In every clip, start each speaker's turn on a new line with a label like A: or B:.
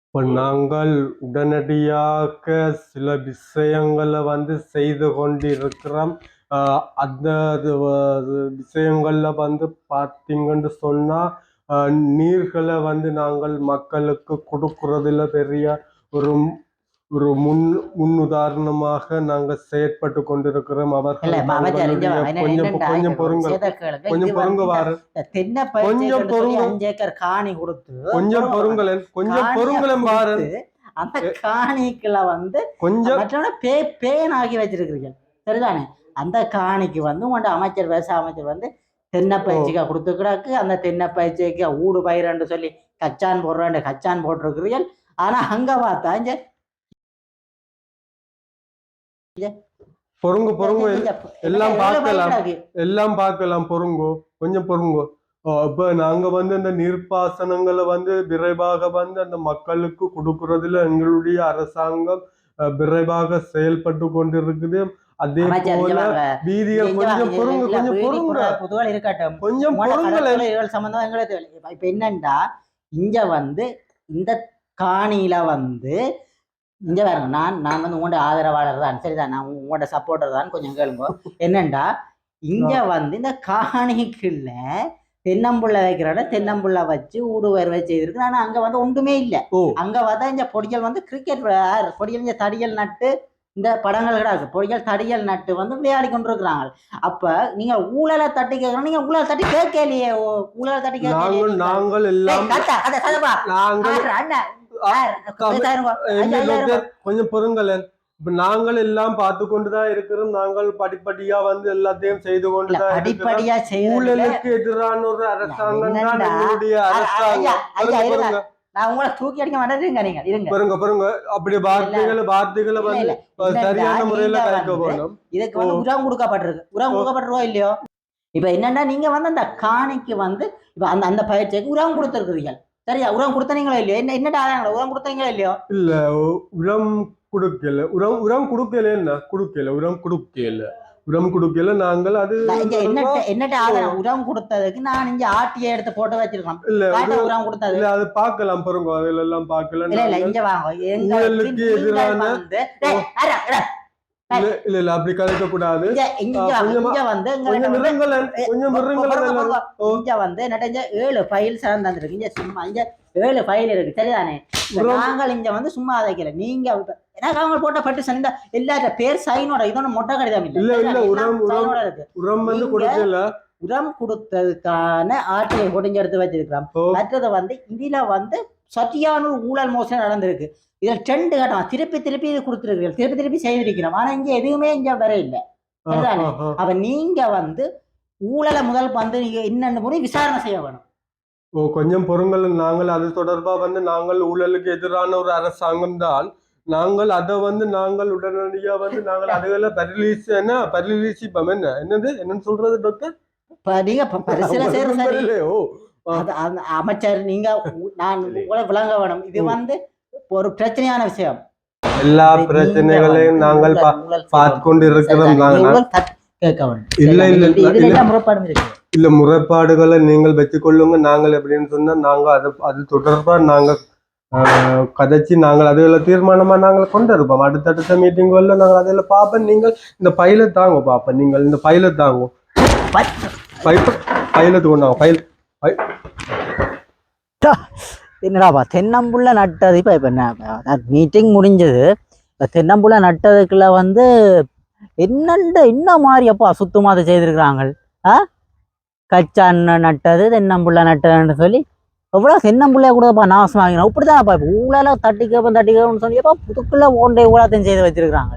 A: இப்போ நாங்கள் உடனடியாக சில விஷயங்களை செய்து கொண்டிருக்கிறோம். அந்த விஷயங்கள்ல பார்த்தீங்கன்னு சொன்னா நீர்களை நாங்கள் மக்களுக்கு கொடுக்கறதுல பெரிய ஒரு ஒரு முன்னுதாரணமாக நாங்கள் செயற்பட்டு கொண்டிருக்கிறோம். அவர்கள் கொஞ்சம் கொஞ்சம் பொறுங்க கொஞ்சம் பொறுங்க வாரு கொஞ்சம் பொறுங்க
B: 5 ஏக்கர் காணி கொடுத்து
A: கொஞ்சம் பொறுங்களேன் கொஞ்சம் பொறுங்களேன் வாரு
B: அந்த காணிக்குள்ள கொஞ்சம் பேன் ஆகி வச்சிருக்கிறீங்க சரிதானே. அந்த காணிக்கு உங்கள்ட்ட அமைச்சர் விவசாய அமைச்சர் தென்னை பயிற்சிக்கா கொடுத்துக்கிறாக்கு. அந்த தென்னை பயிற்சிக்கு ஊடு பயிரன்னு சொல்லி கச்சான் போடுறாண்டு கச்சான் போட்டிருக்கிறீர்கள். ஆனா அங்க பார்த்தா
A: பொறுங்க பொறுங்க எல்லாம் பார்க்கலாம் பொறுங்கோ கொஞ்சம் பொறுங்கோ. இப்ப நாங்க இந்த நீர்ப்பாசனங்களை விரைவாக அந்த மக்களுக்கு கொடுக்கறதுல எங்களுடைய அரசாங்கம் விரைவாக செயல்பட்டு கொண்டிருக்குது. அதே போல வீதிகள் கொஞ்சம் பொறுங்க கொஞ்சம் பொறுங்க
B: இருக்கட்டும்
A: கொஞ்சம்
B: சம்பந்தம் எங்களுக்கு இப்ப என்னண்டா இங்க இந்த காணியில இங்க பாருங்க, நான் உங்களோட ஆதரவாளர் தான் சரிதான், நான் உங்களோட சப்போர்ட்டர் தான். கொஞ்சம் கேளுங்க என்னண்டா இங்க இந்த காணிக்குள்ள தென்னம்புள்ள வைக்கிறோட தென்னம்புள்ள வச்சு ஊடுவர் வச்சு செய்திருக்கு. ஆனா அங்க ஒன்றுமே இல்லை. அங்க இந்த பொடிகள் கிரிக்கெட் பொடிகள் இந்த தடியல் நட்டு இந்த படங்கள் கிடாது பொடிகள் தடியல் நட்டு விளையாடி கொண்டிருக்கிறாங்க. அப்ப நீங்க ஊழலை தட்டி கேட்கணும், நீங்க ஊழலை தட்டி கேட்கலையே. ஊழலை தட்டி கேட்க
A: நாங்கள் எல்லாம் கொஞ்சம் பொறுங்களேன். இப்ப நாங்கள் எல்லாம் பார்த்து கொண்டுதான் இருக்கிறோம். நாங்கள் படிப்படியா எல்லாத்தையும் செய்து கொண்டுதான்
B: படிப்படியா
A: ஊழலுக்கு எதிரான ஒரு அரசாங்கம் தான் எங்களுடைய அரசாங்கம்.
B: நான் உங்களை தூக்கி அடிக்க மாட்டேங்க. நீங்க இருங்க
A: பாருங்க பாருங்க அப்படி வார்த்தைகளை சரியான முறையில கலைக்க போகணும்.
B: இதுக்கு உரம் கொடுக்கப்பட்டிருக்கு. உரம் கொடுக்கப்பட்டிருக்கோ இல்லையோ. இப்ப என்னன்னா நீங்க அந்த காணிக்கு இப்ப அந்த பயிற்சிக்கு உரம் கொடுத்துருக்கிறீங்க சரியா. உரம் கொடுத்தனீங்களா இல்லையோ? என்னடா உரம் கொடுத்தீங்களா இல்லையோ?
A: இல்ல உரம் கொடுக்கல. உரம் கொடுக்கல என்ன கொடுக்கல உரம் கொடுக்கல உரம் கொடுக்கல. நாங்கள் அது
B: என்னட்ட உரம் கொடுத்ததுக்கு நான் இங்க ஆட்டிய எடுத்து போட்டு வச்சிருக்கோம்.
A: இல்ல
B: உரம் கொடுத்தது
A: இல்ல அது பார்க்கலாம் பாருங்க. அதுல எல்லாம் பார்க்கலாம்.
B: இல்ல இங்க வாங்க
A: ஊழலுக்கு எதிரான இல்ல அப்படி கலைக்க கூடாது.
B: கொஞ்சம் 7 ஃபைல் சார்ந்திருக்கு. இங்க சும்மா இங்க 7 ஃபைல் இருக்கு சரிதானே. நாங்கள் இங்க சும்மா அதைக்கல. நீங்க எனக்கு அவங்க போட்ட பெட்டிஷன் இந்த எல்லார பேர் சைனோட இதோட மொட்டை கடிதம்
A: இல்ல
B: உரம் கொடுத்ததுக்கான ஆட்சியை கொடிஞ்சு எடுத்து வச்சிருக்கிறோம். மற்றது இதுல சத்தியான ஊழல் மோசடி நடந்திருக்கு. இதில் 2 கட்டம் திருப்பி இது கொடுத்துருக்கீங்க, திருப்பி செய்திருக்கிறோம். ஆனா இங்க எதுவுமே இங்க வர இல்லை சரிதானே. அப்ப நீங்க ஊழலை முதல் நீங்க என்னென்ன முறை விசாரணை செய்ய வேணும்.
A: கொஞ்சம் பொருங்கள். நாங்கள் அது தொடர்பா நாங்கள் ஊழலுக்கு எதிரான ஒரு அரசாங்கம் தான். நாங்கள் அதை நாங்கள் உடனடியா நாங்கள் அதுகளை பரிசீலிப்போம். என்னன்னு சொல்றது டாக்டர்?
B: நீங்க பரிசீலனை செய்யறது அமைச்சர் நீங்க நான் உங்களை விளங்க வேணும். இது ஒரு பிரச்சனையான விஷயம்.
A: எல்லா பிரச்சனைகளையும் நாங்கள் பார்த்து கொண்டு இருக்கிறோம். இல்ல முறைப்பாடுகளை நீங்கள் வச்சுக்கொள்ளுங்க. நாங்கள் எப்படின்னு சொன்னா நாங்க அது தொடர்பா நாங்க கதைச்சு நாங்கள் அதுல தீர்மானமா நாங்கள் கொண்டு இருப்போம். அடுத்தடுத்த மீட்டிங் நாங்கள் அதுல பார்ப்போம். நீங்கள் இந்த பைல தாங்க பார்ப்போம். நீங்கள் இந்த பைல தாங்க பைலத்து கொண்டாங்க
B: என்னடாப்பா தென்னம்புள்ள நட்டது. இப்போ என்ன மீட்டிங் முடிஞ்சது. இப்போ தென்னம்புள்ள நட்டதுக்குள்ள என்ன மாதிரி அப்பா சுத்தமாக அதை செய்திருக்கிறாங்க. கச்சான் நட்டது தென்னம்புள்ள நட்டதுன்னு சொல்லி எவ்வளோ தென்னம்புள்ளைய கூடப்பா நாசம் ஆகிடும். இப்படிதான்ப்பா இப்போ ஊழல தட்டிக்கப்புன்னு சொல்லியப்பா புதுக்குள்ள ஓண்டை ஊழத்தையும் செய்து வச்சிருக்கிறாங்க.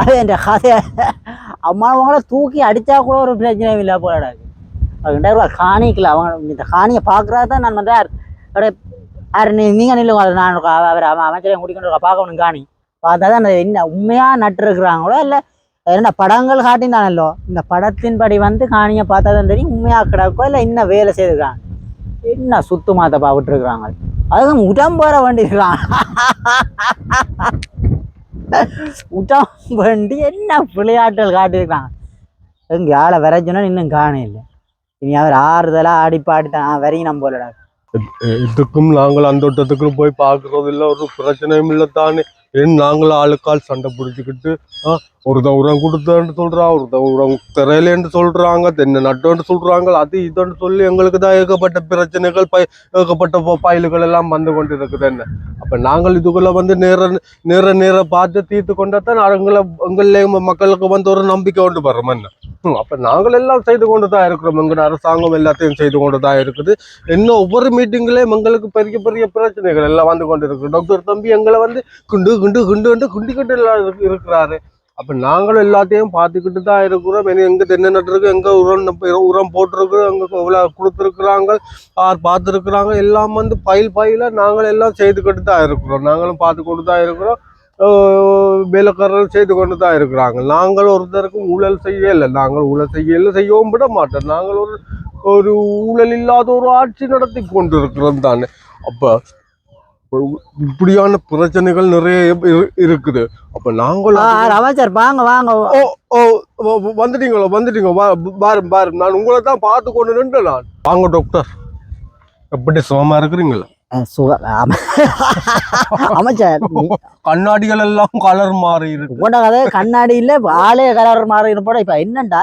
B: அது என் கதையை அம்மாவங்கள தூக்கி அடித்தா கூட ஒரு பிரச்சனையும் இல்லை போடாது. 2000 ரூபா காணிக்கல. அவங்க இந்த காணியை பார்க்குறா தான் நான் நீங்கள் நில்லுங்க. நான் அவர் அமைச்சரையும் குடிக்கொண்டு பார்க்கணும். காணி பார்த்தா தான் என்ன உண்மையாக நட்டுருக்குறாங்களோ இல்லை என்ன படங்கள் காட்டினானல்லோ இந்த படத்தின்படி காணியை பார்த்தா தான் தெரியும் உண்மையாக கிடக்கோ இல்லை இன்னும் வேலை செய்திருக்காங்க. என்ன சுத்து மாத்தப்பா விட்டுருக்குறாங்க. அதுவும் உடம் போற வேண்டியிருக்கிறாங்க. உடம் வண்டி என்ன விளையாட்டுகள் காட்டியிருக்கிறாங்க. எங்க ஆளை வரைச்சுன்னா இன்னும் காண இல்லை. இனி அவர் ஆறுதலா ஆடி பாடித்தான் வரையும் நம்ம போலடா.
A: இதுக்கும் நாங்கள் அந்த தோட்டத்துக்கு போய் பார்க்கறது இல்லை, ஒரு பிரச்சனையும் இல்லை தானே. ஏன் நாங்கள் ஆளுக்கால் சண்டை பிடிச்சிக்கிட்டு ஒருத்தன் உரம் கொடுத்தேன்னு சொல்றான், ஒருத்தன் உரம் திரையிலேன்னு சொல்றாங்க, தென்னை நட்டோன்னு சொல்றாங்க, அது இதுன்னு சொல்லி எங்களுக்கு தான் ஏகப்பட்ட பிரச்சனைகள் ஏகப்பட்ட பாயல்கள் எல்லாம் வந்து கொண்டு இருக்குது. என்ன அப்ப நாங்கள் இதுக்குள்ள வந்து நேர பார்த்து தீர்த்து கொண்டாதான் எங்களே மக்களுக்கு வந்து ஒரு நம்பிக்கை கொண்டு வரோம். என்ன அப்ப நாங்கள் எல்லாம் செய்து கொண்டு தான் இருக்கிறோம், எங்களோட அரசாங்கம் எல்லாத்தையும் செய்து கொண்டு தான் இருக்குது. இன்னும் ஒவ்வொரு மீட்டிங்லயும் எங்களுக்கு பெரிய பெரிய பிரச்சனைகள் எல்லாம் வந்து கொண்டு இருக்கு. டாக்டர் தம்பி எங்களை வந்து குண்டு குண்டு குண்டு குண்டிக்கிட்டு எல்லாம் இருக்கிறாரு. அப்ப நாங்களும் எல்லாத்தையும் பார்த்துக்கிட்டு தான் இருக்கிறோம். எங்க தென்னை நட்டுருக்கு, எங்க உரம் போட்டிருக்கு, எங்க இவ்வளவு கொடுத்துருக்குறாங்க, பார்த்துருக்குறாங்க, எல்லாம் வந்து பயில நாங்கள் எல்லாம் செய்துக்கிட்டு தான் இருக்கிறோம். நாங்களும் பார்த்து கொண்டு தான் இருக்கிறோம். வேலைக்காரர்கள் செய்து கொண்டு தான் இருக்கிறாங்க. நாங்கள் ஒருத்தருக்கும் ஊழல் செய்யலை, நாங்கள் ஊழல் செய்யவும் விட மாட்டோம். நாங்கள் ஒரு ஊழல் இல்லாத ஒரு ஆட்சி நடத்தி கொண்டு இருக்கிறோம் தானே. அப்ப இப்படியான பிரச்சனைகள் நிறைய இருக்குது. அப்ப நாங்கள்
B: அமைச்சர் வாங்க வாங்க.
A: வந்துட்டீங்க பாரு, நான் உங்களை தான் பார்த்து கொண்டு நின்று நான். வாங்க டாக்டர், எப்படி சுகமா இருக்கிறீங்களா?
B: அமைச்சர்
A: கண்ணாடிகள் எல்லாம் கலர் மாறி இருக்கு.
B: கண்ணாடியில ஆளே கலர் மாறி இருப்போட இப்ப என்னண்டா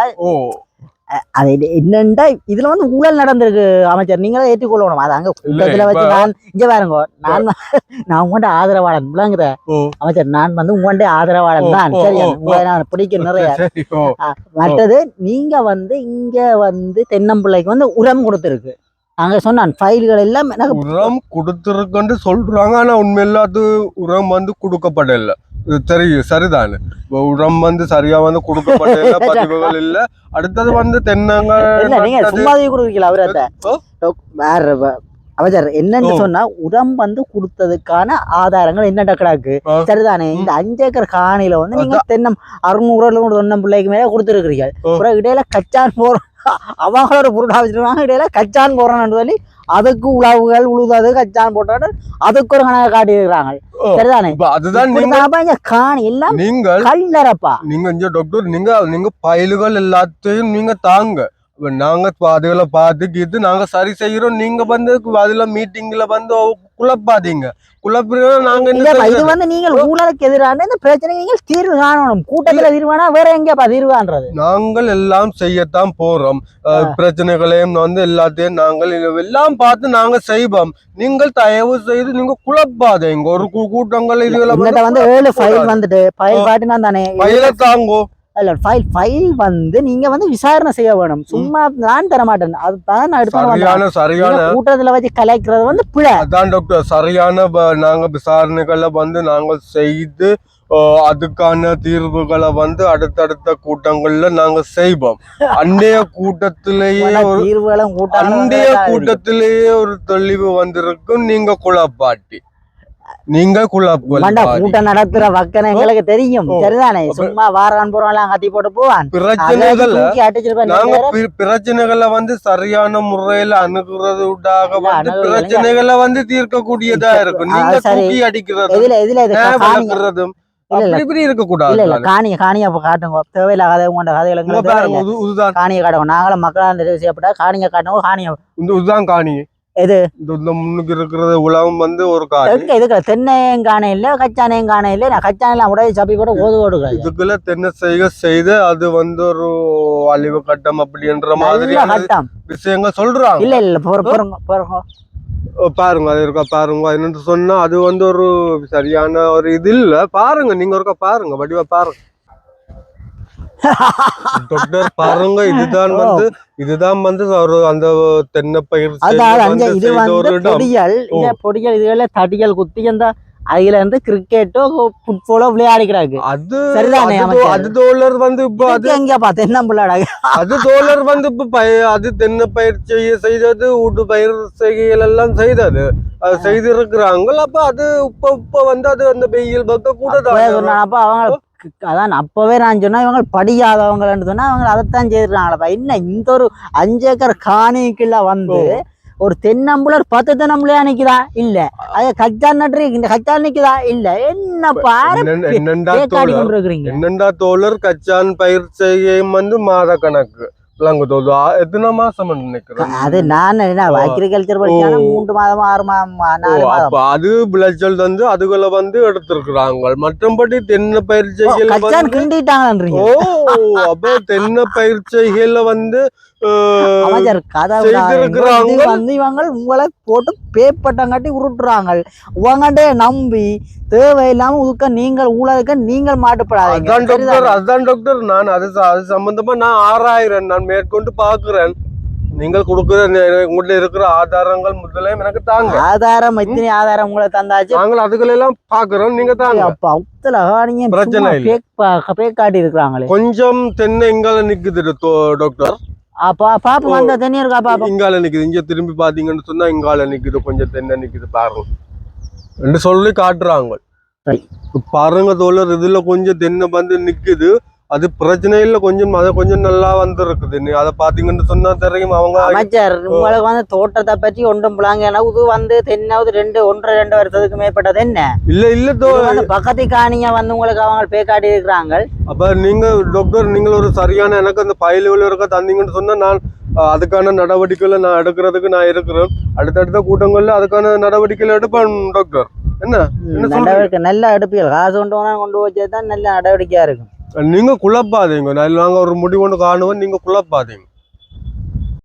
B: அது என்னண்டா இதுல வந்து ஊழல் நடந்திருக்கு அமைச்சர், நீங்களே ஏற்றுக்கொள்ளணும். அது அங்க கூட்டத்துல வச்சு நான் இங்க பாருங்க, நான் உங்கள்கிட்ட ஆதரவாளன் விளங்குற அமைச்சர், நான் வந்து உங்கள்கிட்ட ஆதரவாளன் தான். சரி, உங்களை நான் பிடிக்க நிறைய. மற்றது நீங்க வந்து இங்க வந்து தென்னம்பிள்ளைக்கு வந்து உரம் கொடுத்துருக்கு, அங்க சொன்னான் ஃபைல்கள் எல்லாம்
A: உரம் கொடுத்துருக்குன்னு சொல்றாங்க. ஆனா உண்மையில அது உரம் வந்து கொடுக்கப்படல. தெரியும், சரிதானே. உரம் வந்து சரியா வந்து கொடுக்கப்படல, பதிவுகள் இல்ல. அடுத்தது வந்து தென்னங்க
B: நீங்க சும்மாவே கொடுக்கல அவரத்த வேற அமைச்சர் என்னன்னு சொன்னா உரம் வந்து கொடுத்ததுக்கான ஆதாரங்கள் என்னடா கிடாக்கு, சரிதானே. இந்த 5 ஏக்கர் காணியில வந்து நீங்க தென்னம் 600 தென்னம் பிள்ளைக்கு மேல கொடுத்துருக்கிறீங்க. இடையில கச்சான் போறோம், அவங்களோட பொருளா வச்சிருக்காங்க, இடையில கச்சான் போறோம்னு சொல்லி அதுக்கு உழவுகள் உழுதாது கச்சான் போட்டாடு அதுக்கு ஒரு கணக்கு காட்டி இருக்கிறாங்க, சரிதானே. அதுதான் காணி எல்லாம் நீங்கள் கல்லறப்பா.
A: நீங்க டாக்டர் நீங்க பயில்கள் எல்லாத்தையும் நீங்க தாங்க, நாங்க அதுகளை பார்த்துக்கிட்டு நாங்க சரி செய்யறோம். நீங்க வந்து அதுல மீட்டிங்ல வந்து குழப்பாதீங்க. நாங்க
B: இது வந்து நீங்கள் ஊழலுக்கு எதிரான இந்த பிரச்சனை நீங்கள் தீர்வு காணணும். கூட்டத்துல தீர்வானா வேற எங்கப்பா தீர்வான்றது?
A: நாங்கள் எல்லாம் செய்யத்தான் போறோம். பிரச்சனைகளையும் வந்து எல்லாத்தையும் நாங்கள் எல்லாம் பார்த்து நாங்க செய்வோம். நீங்கள் தயவு செய்து நீங்க குழப்பாதீங்க. ஒரு கூட்டங்கள் இதுல
B: வந்து 7 ஃபைல் வந்துட்டு ஃபைல் பாட்டினா தானே
A: ஃபைல தாங்கோ.
B: இல்ல ஃபைல் வந்து நீங்க வந்து விசாரணை செய்ய வேணும், சும்மா நான் தர மாட்டேன். அதுதான்
A: சரியான
B: கூட்டத்துல வச்சு கலைக்கிறது வந்து பிழை.
A: அதான் டாக்டர், சரியான நாங்க விசாரணைகளை வந்து நாங்கள் செய்து அதுக்கான தீர்வுகளை வந்து அடுத்தடுத்த கூட்டங்கள்ல நாங்க செய்வோம். அன்றைய கூட்டத்திலேயே ஒரு தெளிவு வந்திருக்கும். நீங்க குழப்பாட்டி நீங்க
B: கூட்டம் நடத்துற வக்கனை எங்களுக்கு தெரியும், சரிதானே. சும்மா வாரான் போறான் கத்தி போட்டு போவான்.
A: பிரச்சனைகளை வந்து சரியான முறையில அணுகுறதுக்காக வந்து பிரச்சனைகளை வந்து தீர்க்கக்கூடியதா இருக்கும். நீங்க தூக்கி அடிக்கிறதும் இருக்க கூடாது.
B: காணிய காட்டுங்க, தேவையில்லாத உங்களோட கதைகளை காணிய காட்டுங்க. நாங்களும் மக்களால் நிறைவு செய்யப்பட்ட காணிய காட்டுங்க. காணிய
A: இதுதான் காணி.
B: எது
A: முன்னுக்கு இருக்கிறது உலகம் வந்து ஒரு
B: இதுக்கு தென்னையும் காண இல்ல கச்சானையும் காண இல்ல. நான் கச்சானெல்லாம் உடனே சப்பி கூட ஓடுகிறேன்.
A: இதுக்குள்ள தென்னை செய்து அது வந்து ஒரு அழிவு கட்டம் அப்படின்ற மாதிரி விஷயங்கள் சொல்றாங்க.
B: இல்ல
A: பாருங்க அது இருக்கா பாருங்க. என்னன்னு சொன்னா அது வந்து ஒரு சரியான ஒரு இது இல்ல. பாருங்க, நீங்க ஒருக்கா பாருங்க, வடிவா பாருங்க டாக்டர், பாருங்க. இதுதான் வந்து ஒரு அந்த தென்னை பயிர்
B: பொடிகள் இதுல தடிகள் குத்தி அந்த அதுல இருந்து கிரிக்கெட்டோ ஃபுட்பாலோ விளையாடிக்கிறாங்க.
A: அது தோழர் வந்து இப்ப அது
B: எங்கப்பா தென்னம்பிள்ளாடாங்க.
A: அது தோழர் வந்து இப்ப அது தென்னை பயிர் செய்தது, ஊட்டு பயிர் செய்கைகள் எல்லாம் செய்தது, அது செய்திருக்கிறாங்க. அப்ப அது இப்ப வந்து அது அந்த வெயில் பக்க கூட
B: அப்ப அவங்க அதான் அப்பவே நான் சொன்னா இவங்க படிக்காதவங்கன்னு சொன்னா அவங்க அதைத்தான் செய்திருக்காங்களப்பா. என்ன இந்த ஒரு 5 ஏக்கர் காணிக்குள்ள வந்து ஒரு தென்னம்புலர் 10 தென்னம்புலையா நிக்குதா இல்ல, அது கச்சான் நட்டு இந்த கச்சான் நிக்குதா இல்ல, என்ன பாரு
A: என்னண்டா தோழர் கச்சான் பயிர் செய்கையும் வந்து மாத கணக்கு, விளங்குதோ எத்தனை மாசம் நினைக்கிறேன்
B: அது நான் அக்ரிகல்ச்சர் படிச்சாலும் 3 மாதம் 6 மாதம் 4 மாதம்
A: அப்ப அது விளைச்சல் வந்து அதுகளை வந்து எடுத்திருக்கிறாங்க மற்றபடி தென்னை பயிர் செய்கையில
B: கச்சான் கிண்டிட்டாங்கன்றீங்க
A: அப்ப தென்னை பயிர் செய்கையில வந்து
B: அமைச்சர் கதை
A: செய்திருக்கிறாங்க
B: வந்து இவங்க உங்களை போட்டு பேப்பட்டங்காட்டி உருட்டுறாங்க உங்கள்கிட்ட நம்பி தேவையில்லாம உதுக்க நீங்கள் ஊழலுக்க நீங்கள் மாட்டுப்படாதீங்க
A: அதான் டாக்டர் நான் அது சம்பந்தமா நான் 6000 நான் மேற்கொண்டு பாக்குறேன் நீங்கள் கொடுக்குற உங்கள்ட்ட இருக்கிற ஆதாரங்கள் முதலையும் எனக்கு தாங்க
B: ஆதாரம் எத்தனை ஆதாரம் உங்களை தந்தாச்சு
A: நாங்கள் அதுகளெல்லாம் பாக்குறோம் நீங்க தாங்க
B: அப்ப அவுத்தல நீங்க
A: பிரச்சனை இல்ல
B: பேக் காட்டி இருக்கிறாங்களே
A: கொஞ்சம் தென்னை இங்கால நிக்குது டாக்டர்
B: அப்பா பாப்போம் அந்த தண்ணி இருக்கா பாப்போம்
A: இங்கால நிக்குது இங்க திரும்பி பாத்தீங்கன்னு சொன்னா இங்கால நிக்குது கொஞ்சம் தென்னை நிக்குது பாருங்க என்று சொல்லி காட்டுறாங்க பாருங்க தோழர் இதுல கொஞ்சம் தென்னை வந்து நிக்குது அது பிரச்சனை இல்ல கொஞ்சம் அதை கொஞ்சம் நல்லா வந்து இருக்குது அதை பாத்தீங்கன்னு சொன்னா தெரியும் அவங்க
B: அமைச்சர் உங்களுக்கு வந்து தோட்டத்தை பற்றி ஒன்றும் பிள்ளாங்க இது வந்து தென்னாவது 1.5-2 வருஷத்துக்கு மேற்பட்டது என்ன
A: இல்ல
B: பக்கத்து காணிங்க வந்து உங்களுக்கு அவங்க பேக்காட்டி இருக்கிறாங்க
A: அப்ப நீங்க டாக்டர் நீங்கள் ஒரு சரியான எனக்கு அந்த பயிலுல இருக்க தந்தீங்கன்னு சொன்னா நான் அதுக்கான நடவடிக்கைகளை நான் எடுக்கிறதுக்கு நான் இருக்கிறேன் அடுத்தடுத்த கூட்டங்கள்ல அதுக்கான நடவடிக்கைகள் எடுப்பேன் டாக்டர் என்ன
B: நடவடிக்கை நல்லா எடுப்பீர்கள் காசு கொண்டு வச்சதுதான் நல்ல நடவடிக்கையா இருக்கும்
A: நீங்க குழப்பாதீங்க நாங்க ஒரு முடிவு ஒன்று காணுவோம் நீங்க குழப்பாதீங்க